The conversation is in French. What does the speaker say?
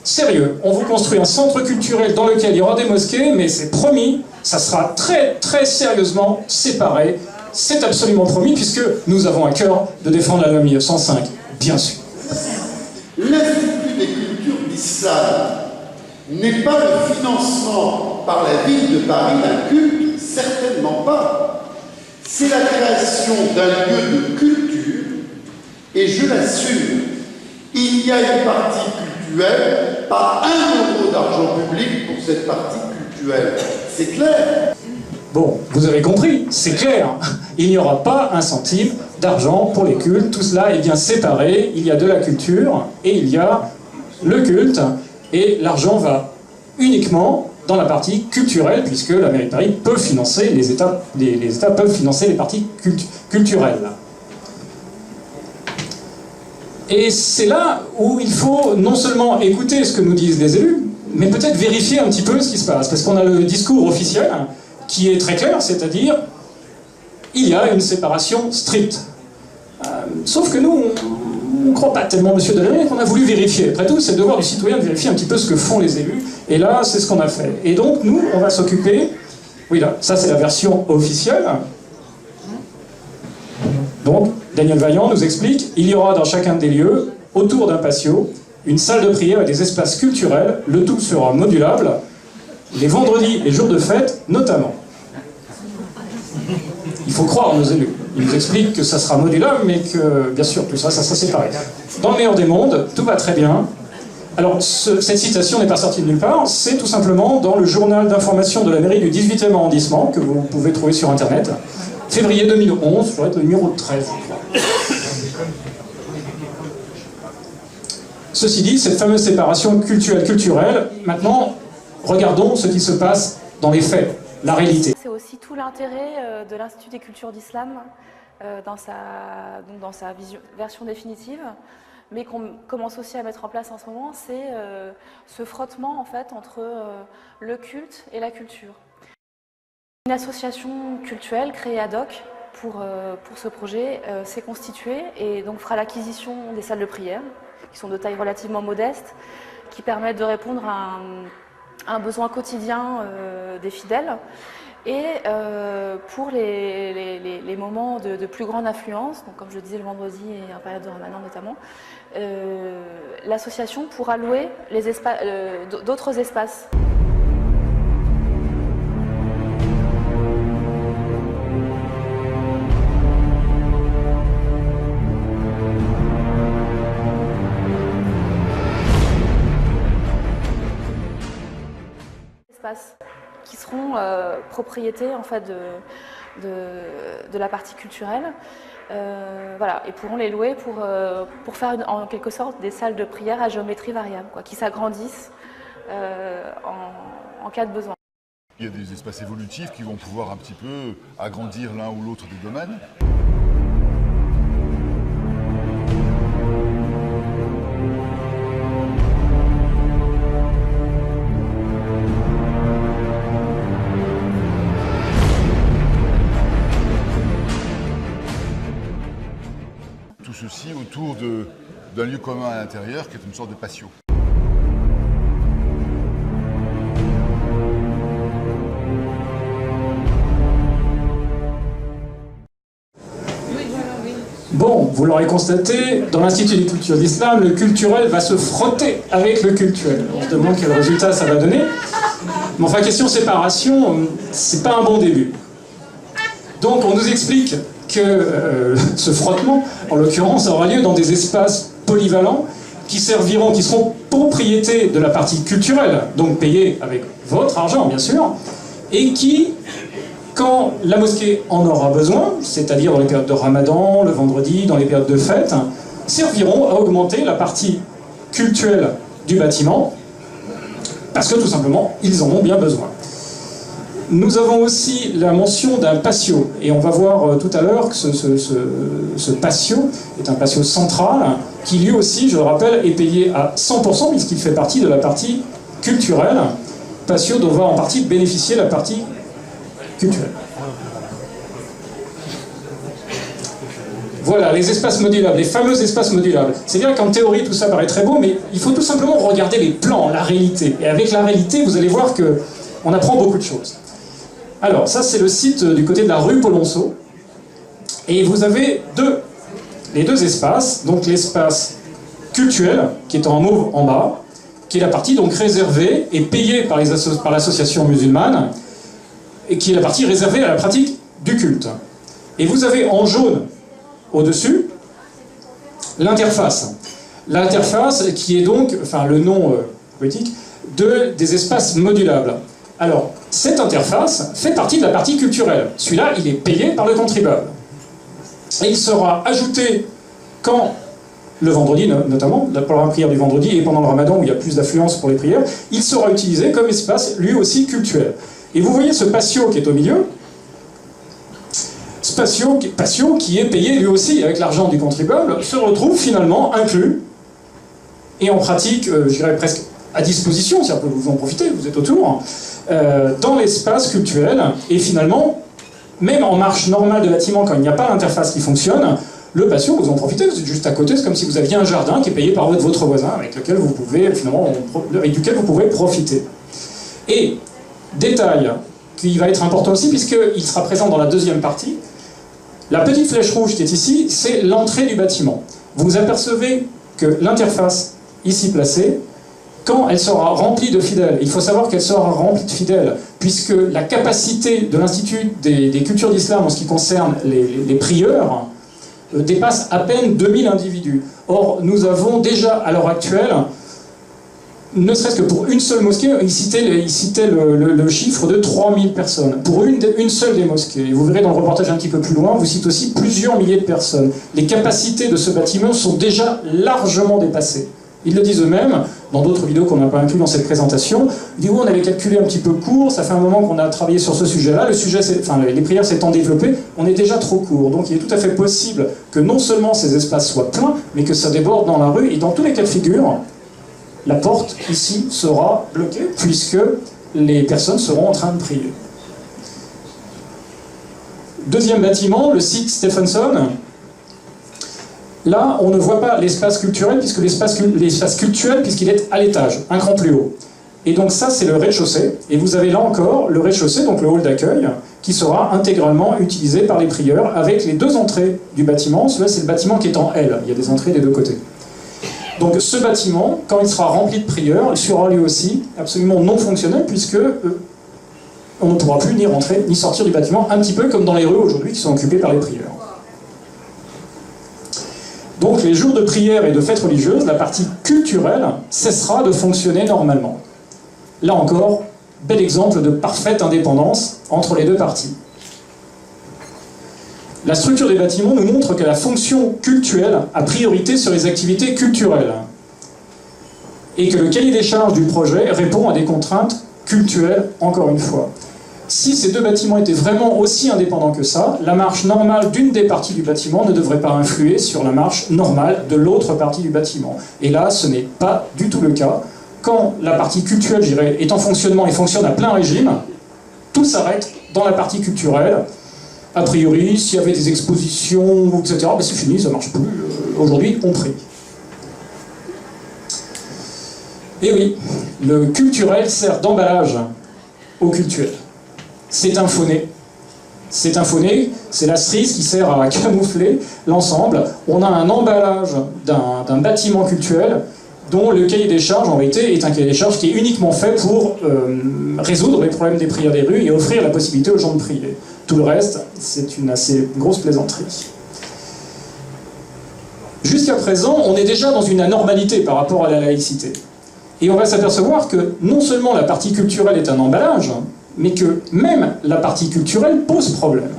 sérieux. On vous construit un centre culturel dans lequel il y aura des mosquées, mais c'est promis, ça sera très très sérieusement séparé. C'est absolument promis, puisque nous avons à cœur de défendre la loi 1905, bien sûr. L'Institut des cultures d'islam n'est pas le financement par la ville de Paris d'un culte, certainement pas. C'est la création d'un lieu de culture, et je l'assume, il y a une partie cultuelle, pas 1 € d'argent public pour cette partie cultuelle. C'est clair. Bon, vous avez compris, c'est clair. Il n'y aura pas 1 centime d'argent pour les cultes. Tout cela est bien séparé. Il y a de la culture et il y a le culte. Et l'argent va uniquement dans la partie culturelle, puisque la mairie de Paris peut financer, les États peuvent financer les parties culturelles. Et c'est là où il faut non seulement écouter ce que nous disent les élus, mais peut-être vérifier un petit peu ce qui se passe. Parce qu'on a le discours officiel qui est très clair, c'est-à-dire il y a une séparation stricte. Sauf que nous, on ne croit pas tellement M. Delaney qu'on a voulu vérifier. Après tout, c'est le devoir du citoyen de vérifier un petit peu ce que font les élus. Et là, c'est ce qu'on a fait. Et donc, nous, on va s'occuper... Oui, là, ça c'est la version officielle. Donc, Daniel Vaillant nous explique, il y aura dans chacun des lieux, autour d'un patio, une salle de prière et des espaces culturels. Le tout sera modulable, les vendredis et jours de fête notamment. Il faut croire nos élus. Ils nous expliquent que ça sera modulable, mais que, bien sûr, tout ça, ça sera séparé. Dans le meilleur des mondes, tout va très bien. Alors, cette citation n'est pas sortie de nulle part, c'est tout simplement dans le journal d'information de la mairie du 18e arrondissement, que vous pouvez trouver sur Internet, février 2011, ça doit être le numéro 13, je crois. Ceci dit, cette fameuse séparation culturelle, maintenant, regardons ce qui se passe dans les faits, la réalité. C'est aussi tout l'intérêt de l'Institut des cultures d'islam dans sa version définitive, mais qu'on commence aussi à mettre en place en ce moment, c'est ce frottement en fait entre le culte et la culture. Une association cultuelle créée ad hoc pour ce projet s'est constituée et donc fera l'acquisition des salles de prière, qui sont de taille relativement modeste, qui permettent de répondre à un besoin quotidien des fidèles. Et pour les moments de plus grande affluence, donc comme je disais le vendredi et en période de Ramadan notamment, l'association pourra louer d'autres espaces. Qui seront propriété en fait de la partie culturelle, voilà, et pourront les louer pour faire en quelque sorte des salles de prière à géométrie variable, quoi, qui s'agrandissent en cas de besoin. Il y a des espaces évolutifs qui vont pouvoir un petit peu agrandir l'un ou l'autre des domaines. Tout ceci autour d'un lieu commun à l'intérieur qui est une sorte de patio. Bon, vous l'aurez constaté, dans l'Institut des cultures d'islam, le culturel va se frotter avec le cultuel. On se demande quel résultat ça va donner. Mais enfin, question séparation, c'est pas un bon début. Donc on nous explique que ce frottement, en l'occurrence, aura lieu dans des espaces polyvalents qui seront propriété de la partie culturelle, donc payée avec votre argent, bien sûr, et qui, quand la mosquée en aura besoin, c'est-à-dire dans les périodes de Ramadan, le vendredi, dans les périodes de fête, serviront à augmenter la partie cultuelle du bâtiment, parce que tout simplement, ils en ont bien besoin. Nous avons aussi la mention d'un patio, et on va voir tout à l'heure que ce patio est un patio central, qui lui aussi, je le rappelle, est payé à 100% puisqu'il fait partie de la partie culturelle, patio dont va en partie bénéficier la partie culturelle. Voilà, les espaces modulables, les fameux espaces modulables. C'est bien qu'en théorie, tout ça paraît très beau, mais il faut tout simplement regarder les plans, la réalité. Et avec la réalité, vous allez voir qu'on apprend beaucoup de choses. Alors, ça, c'est le site du côté de la rue Polonceau. Et vous avez les deux espaces. Donc, l'espace cultuel, qui est en mauve en bas, qui est la partie donc réservée et payée par l'association musulmane, et qui est la partie réservée à la pratique du culte. Et vous avez en jaune, au-dessus, l'interface. L'interface qui est donc, enfin le nom poétique, des espaces modulables. Alors, cette interface fait partie de la partie culturelle. Celui-là, il est payé par le contribuable. Et il sera ajouté quand, le vendredi notamment, pendant la prière du vendredi et pendant le ramadan où il y a plus d'affluence pour les prières, il sera utilisé comme espace lui aussi cultuel. Et vous voyez ce patio qui est au milieu, ce patio qui est payé lui aussi avec l'argent du contribuable, se retrouve finalement inclus et en pratique, je dirais presque à disposition, si vous pouvez en profiter, vous êtes autour, dans l'espace culturel. Et finalement, même en marche normale de bâtiment, quand il n'y a pas l'interface qui fonctionne, le patio, vous en profitez, vous êtes juste à côté, c'est comme si vous aviez un jardin qui est payé par votre voisin, avec duquel vous pouvez profiter. Et, détail qui va être important aussi, puisqu'il sera présent dans la deuxième partie, la petite flèche rouge qui est ici, c'est l'entrée du bâtiment. Vous apercevez que l'interface, ici placée, quand elle sera remplie de fidèles, il faut savoir qu'elle sera remplie de fidèles, puisque la capacité de l'Institut des cultures d'islam en ce qui concerne les prieurs dépasse à peine 2000 individus. Or, nous avons déjà, à l'heure actuelle, ne serait-ce que pour une seule mosquée, il citait le chiffre de 3000 personnes. Pour une seule des mosquées. Et vous verrez dans le reportage un petit peu plus loin, vous cite aussi plusieurs milliers de personnes. Les capacités de ce bâtiment sont déjà largement dépassées. Ils le disent eux-mêmes, dans d'autres vidéos qu'on n'a pas inclus dans cette présentation. Ils disent, oui, on avait calculé un petit peu court, ça fait un moment qu'on a travaillé sur ce sujet-là, les prières s'étant développées, on est déjà trop court. Donc il est tout à fait possible que non seulement ces espaces soient pleins, mais que ça déborde dans la rue, et dans tous les cas de figure, la porte, ici, sera bloquée, puisque les personnes seront en train de prier. Deuxième bâtiment, le site Stephenson. Là, on ne voit pas l'espace culturel, puisque l'espace cultuel, puisqu'il est à l'étage, un cran plus haut. Et donc ça, c'est le rez-de-chaussée. Et vous avez là encore le rez-de-chaussée, donc le hall d'accueil, qui sera intégralement utilisé par les prieurs, avec les deux entrées du bâtiment. Celui-là, c'est le bâtiment qui est en L. Il y a des entrées des deux côtés. Donc ce bâtiment, quand il sera rempli de prieurs, il sera lui aussi absolument non fonctionnel, puisque on ne pourra plus ni rentrer ni sortir du bâtiment, un petit peu comme dans les rues aujourd'hui qui sont occupées par les prieurs. Donc les jours de prière et de fêtes religieuses, la partie culturelle cessera de fonctionner normalement. Là encore, bel exemple de parfaite indépendance entre les deux parties. La structure des bâtiments nous montre que la fonction cultuelle a priorité sur les activités culturelles et que le cahier des charges du projet répond à des contraintes culturelles, encore une fois. Si ces deux bâtiments étaient vraiment aussi indépendants que ça, la marche normale d'une des parties du bâtiment ne devrait pas influer sur la marche normale de l'autre partie du bâtiment. Et là, ce n'est pas du tout le cas. Quand la partie culturelle, je dirais, est en fonctionnement et fonctionne à plein régime, tout s'arrête dans la partie culturelle. A priori, s'il y avait des expositions, etc., ben c'est fini, ça ne marche plus. Aujourd'hui, on prie. Et oui, le culturel sert d'emballage au cultuel. C'est un faux-nez. C'est un faux-nez, c'est la cerise qui sert à camoufler l'ensemble. On a un emballage d'un bâtiment cultuel dont le cahier des charges, en réalité, est un cahier des charges qui est uniquement fait pour résoudre les problèmes des prières des rues et offrir la possibilité aux gens de prier. Tout le reste, c'est une assez grosse plaisanterie. Jusqu'à présent, on est déjà dans une anormalité par rapport à la laïcité. Et on va s'apercevoir que non seulement la partie culturelle est un emballage, mais que même la partie culturelle pose problème.